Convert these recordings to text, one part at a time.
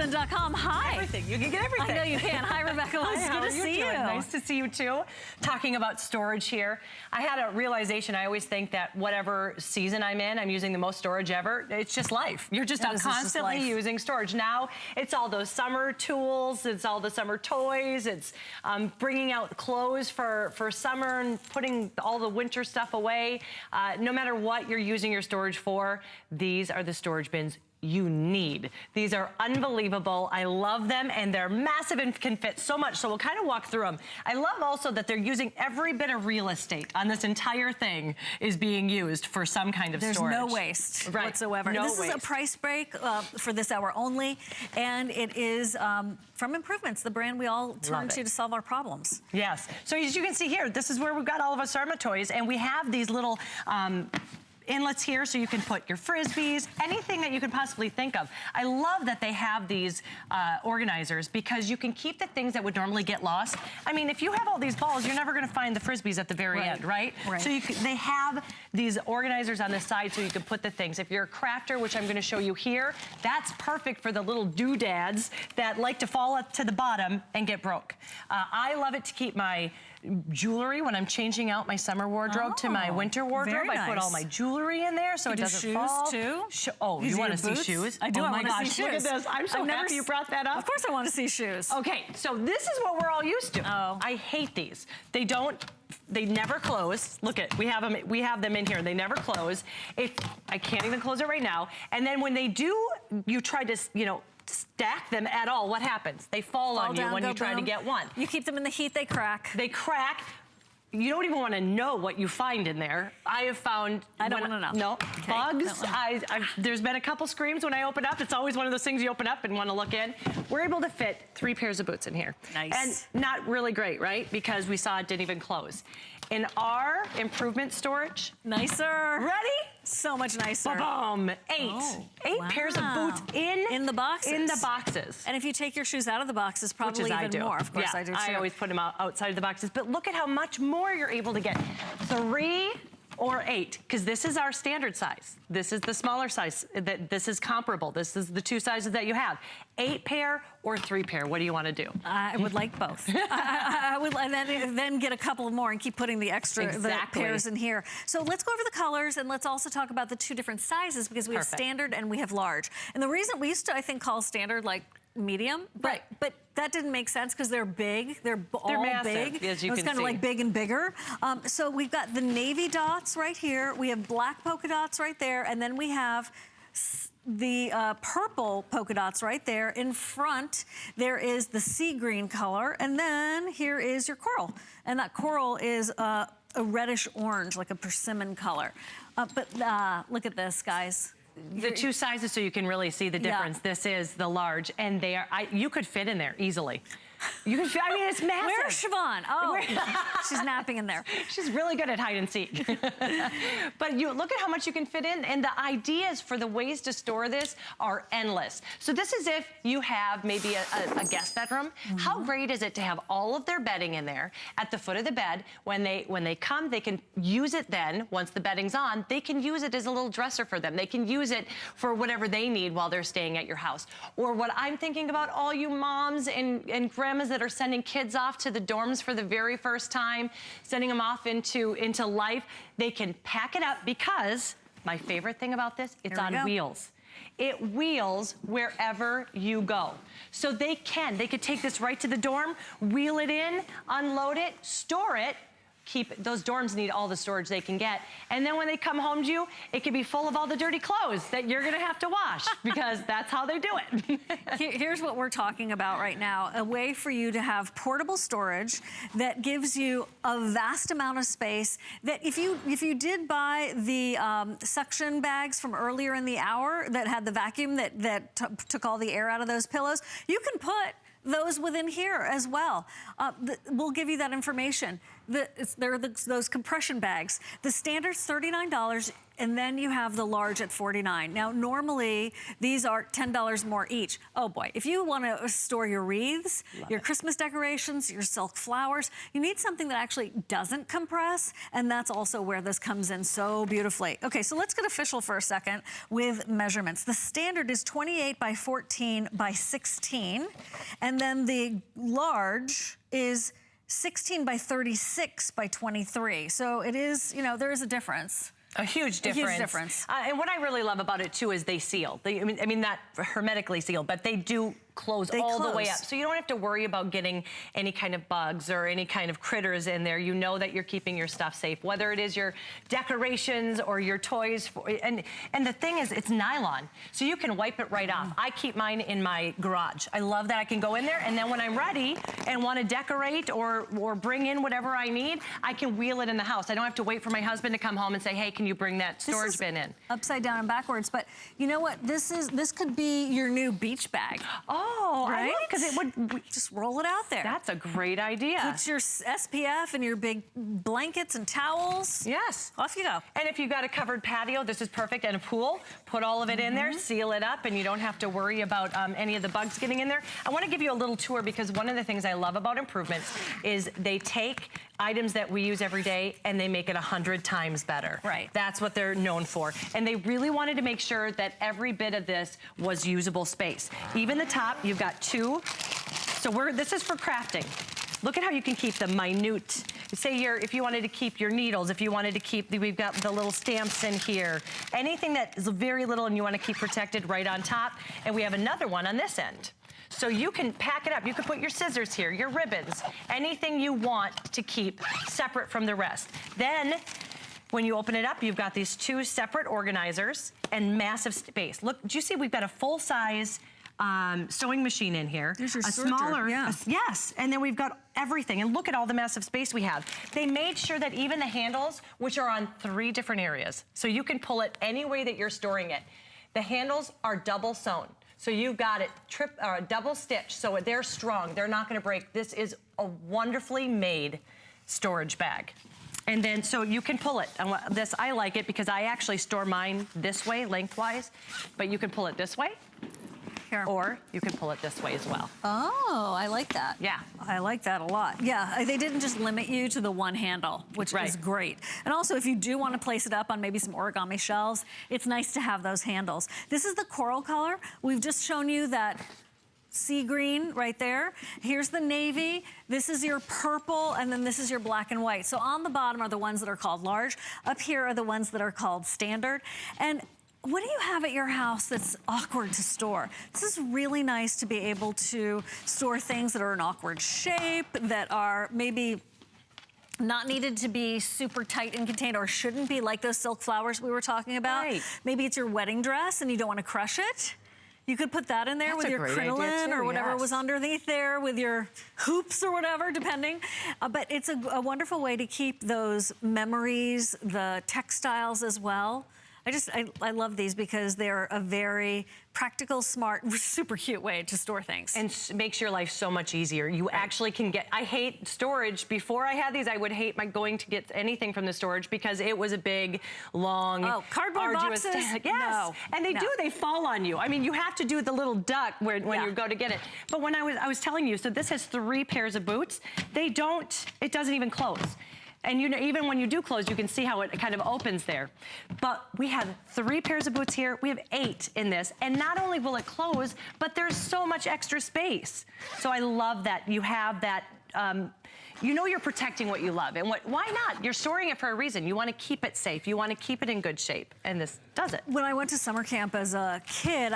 hsn.com. Hi. Everything. You can get everything. I know you can. Hi, Rebecca. It's good to see you. Nice to see you too. Talking about storage here, I had a realization. I always think that whatever season I'm in, I'm using the most storage ever. It's just life. You're just constantly using storage. Now it's all those summer tools. It's all the summer toys. It's bringing out clothes for summer and putting all the winter stuff away. No matter what you're using your storage for, these are the storage bins you need. These are unbelievable. I love them, and they're massive and can fit so much, so we'll kind of walk through them. I love also that they're using every bit of real estate on this entire thing is being used for some kind of storage. There's no waste whatsoever. This is a price break for this hour only, and it is from Improvements, the brand we all turn to solve our problems. Yes. So as you can see here, this is where we've got all of our summer toys, and we have these little inlets here so you can put your Frisbees, anything that you can possibly think of. I love that they have these organizers because you can keep the things that would normally get lost. I mean, if you have all these balls, you're never gonna find the Frisbees at the very end, right? So they have these organizers on the side so you can put the things. If you're a crafter, which I'm gonna show you here, that's perfect for the little doodads that like to fall to the bottom and get broke. I love it to keep my jewelry when I'm changing out my summer wardrobe to my winter wardrobe. I put all my jewelry in there so it doesn't fall. Too? Oh, you want to see shoes? I do. Oh my gosh, look at this. I'm so happy you brought that up. Of course I want to see shoes. Okay, so this is what we're all used to. I hate these. They never close. Look at, we have them in here. They never close. I can't even close it right now. And then when they do, you try to, stack them at all, what happens? They fall on you when you try to get one. You keep them in the heat, they crack. They crack. You don't even want to know what you find in there. I have found... I don't want to know. No, okay. Bugs. There's been a couple screams when I open up. It's always one of those things you open up and want to look in. We're able to fit 3 pairs of boots in here. Nice. And not really great, right? Because we saw it didn't even close. In our improvement storage... Nicer. Ready? So much nicer. Boom! 8 pairs of boots in the boxes. In the boxes. And if you take your shoes out of the boxes, probably even more. Of course, I do too. I always put them outside of the boxes. But look at how much more you're able to get. 3 or 8, because this is our standard size. This is the smaller size. This is comparable. This is the 2 sizes that you have. 8 pair or 3 pair. What do you want to do? I would like both. I would then get a couple more and keep putting the extra pairs in here. So let's go over the colors, and let's also talk about the 2 different sizes, because we have standard and we have large. And the reason we used to, I think, call standard like medium, but that didn't make sense because they're big. They're all massive, big. as you it's kind of like big and bigger. So we've got the navy dots right here. We have black polka dots right there, and then we have the purple polka dots right there. In front, there is the sea green color, and then here is your coral. And that coral is a reddish orange, like a persimmon color. But look at this, guys. The 2 sizes so you can really see the difference. This is the large, and they are, you could fit in there easily. You can, I mean, it's massive. Where's Siobhan? Oh, she's napping in there. She's really good at hide and seek. But you look at how much you can fit in, and the ideas for the ways to store this are endless. So this is if you have maybe a guest bedroom. How great is it to have all of their bedding in there at the foot of the bed? When they come, they can use it then, once the bedding's on, they can use it as a little dresser for them. They can use it for whatever they need while they're staying at your house. Or what I'm thinking about, all you moms and grandmas that are sending kids off to the dorms for the very first time, sending them off into life, they can pack it up, because my favorite thing about this, it's on wheels. It wheels wherever you go. So they could take this right to the dorm, wheel it in, unload it, store it. Those dorms need all the storage they can get. And then when they come home to you, it can be full of all the dirty clothes that you're gonna have to wash, because that's how they do it. Here's what we're talking about right now. A way for you to have portable storage that gives you a vast amount of space, that if you did buy the suction bags from earlier in the hour that had the vacuum that took all the air out of those pillows, you can put those within here as well. We'll give you that information. There are those compression bags. The standard's $39. and then you have the large at $49. Now, normally, these are $10 more each. Oh boy, if you want to store your wreaths, your Christmas decorations, your silk flowers, you need something that actually doesn't compress, and that's also where this comes in so beautifully. Okay, so let's get official for a second with measurements. The standard is 28 by 14 by 16, and then the large is 16 by 36 by 23. So it is, you know, there is a difference. A huge difference. A huge difference. And what I really love about it too is they seal. I mean, not hermetically sealed, but they do close all the way up. So you don't have to worry about getting any kind of bugs or any kind of critters in there. You know that you're keeping your stuff safe, whether it is your decorations or your toys. And the thing is, it's nylon, so you can wipe it right off. I keep mine in my garage. I love that I can go in there, and then when I'm ready and want to decorate or bring in whatever I need, I can wheel it in the house. I don't have to wait for my husband to come home and say, hey, can you bring that storage bin in? Upside down and backwards, but you know what? This could be your new beach bag. Oh, right? Because it would just roll it out there. That's a great idea. Put your SPF and your big blankets and towels. Yes. Off you go. And if you've got a covered patio, this is perfect, and a pool, put all of it in there, seal it up, and you don't have to worry about any of the bugs getting in there. I want to give you a little tour because one of the things I love about Improvements is they take items that we use every day and they make it 100 times better. Right. That's what they're known for. And they really wanted to make sure that every bit of this was usable space. Even the top, you've got two. So this is for crafting. Look at how you can keep the minute. Say if you wanted to keep your needles, if you wanted to keep, we've got the little stamps in here. Anything that is very little and you want to keep protected right on top. And we have another one on this end. So you can pack it up. You can put your scissors here, your ribbons, anything you want to keep separate from the rest. Then, when you open it up, you've got these two separate organizers and massive space. Look, do you see we've got a full-size sewing machine in here. There's your smaller, yeah. Yes, and then we've got everything. And look at all the massive space we have. They made sure that even the handles, which are on 3 different areas, so you can pull it any way that you're storing it. The handles are double sewn. So you've got it double stitched, so they're strong. They're not gonna break. This is a wonderfully made storage bag. And then, so you can pull it. And this, I like it because I actually store mine this way, lengthwise, but you can pull it this way. Here. Or you can pull it this way as well. Oh, I like that. Yeah. I like that a lot. Yeah, they didn't just limit you to the one handle, which is great. And also, if you do want to place it up on maybe some origami shelves, it's nice to have those handles. This is the coral color. We've just shown you that sea green right there. Here's the navy. This is your purple, and then this is your black and white. So on the bottom are the ones that are called large. Up here are the ones that are called standard. And what do you have at your house that's awkward to store? This is really nice to be able to store things that are an awkward shape, that are maybe not needed to be super tight and contained, or shouldn't be, like those silk flowers we were talking about. Right. Maybe it's your wedding dress and you don't want to crush it. You could put that in there with your crinoline or whatever was underneath there, with your hoops or whatever, depending. But it's a wonderful way to keep those memories, the textiles as well. I love these because they're a very practical, smart, super cute way to store things. And makes your life so much easier. You actually can get, I hate storage. Before I had these, I would hate going to get anything from the storage because it was a big, long, cardboard arduous boxes? task. Yes, and they fall on you. I mean, you have to do the little duck when you go to get it. But when I was telling you, so this has 3 pairs of boots. It doesn't even close. And you know, even when you do close, you can see how it kind of opens there. But we have 3 pairs of boots here. We have 8 in this. And not only will it close, but there's so much extra space. So I love that you have that, you know you're protecting what you love. And why not? You're storing it for a reason. You want to keep it safe. You want to keep it in good shape. And this does it. When I went to summer camp as a kid,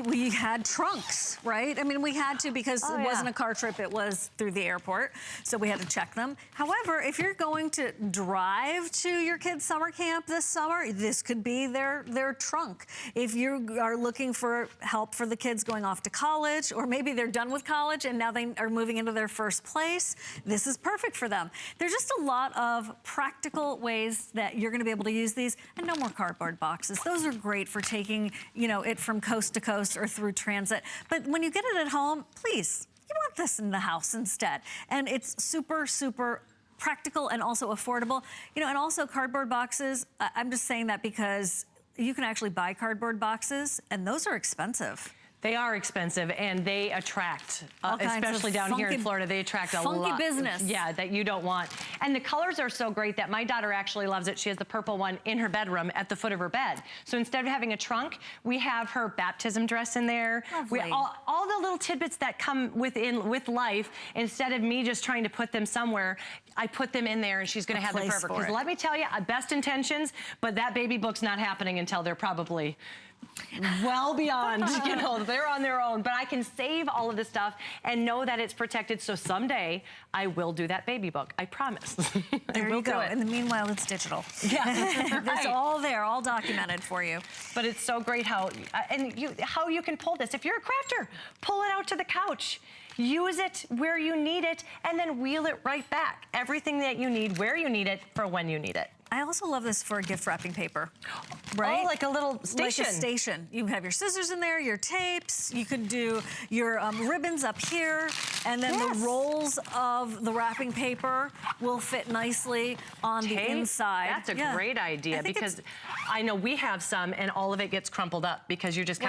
we had trunks, right? I mean, we had to because it wasn't a car trip, it was through the airport. So we had to check them. However, if you're going to drive to your kid's summer camp this summer, this could be their trunk. If you are looking for help for the kids going off to college, or maybe they're done with college and now they are moving into their first place, this is perfect for them. There's just a lot of practical ways that you're gonna be able to use these, and no more cardboard boxes. Those are great for taking, you know, it from coast to coast or through transit. But when you get it at home, please, you want this in the house instead. And it's super, super practical and also affordable. You know, and also cardboard boxes, I'm just saying that because you can actually buy cardboard boxes, and those are expensive. They are expensive, and they attract, especially down here in Florida, they attract a lot. Funky business. Yeah, that you don't want. And the colors are so great that my daughter actually loves it. She has the purple one in her bedroom at the foot of her bed. So instead of having a trunk, we have her baptism dress in there. Lovely. All the little tidbits that come with life, instead of me just trying to put them somewhere, I put them in there, and she's gonna have them forever. Because let me tell you, best intentions, but that baby book's not happening until they're probably well beyond, you know, they're on their own. But I can save all of this stuff and know that it's protected. So someday I will do that baby book. I promise. There you go. In the meanwhile, it's digital. Yeah, it's all there, all documented for you. But it's so great how you can pull this. If you're a crafter, pull it out to the couch. Use it where you need it, and then wheel it right back. Everything that you need, where you need it, for when you need it. I also love this for gift wrapping paper, right? Oh, like a little station. Like a station. You have your scissors in there, your tapes, you could do your ribbons up here, and then the rolls of the wrapping paper will fit nicely on the inside. That's a great idea, because I know we have some, and all of it gets crumpled up because you just kind of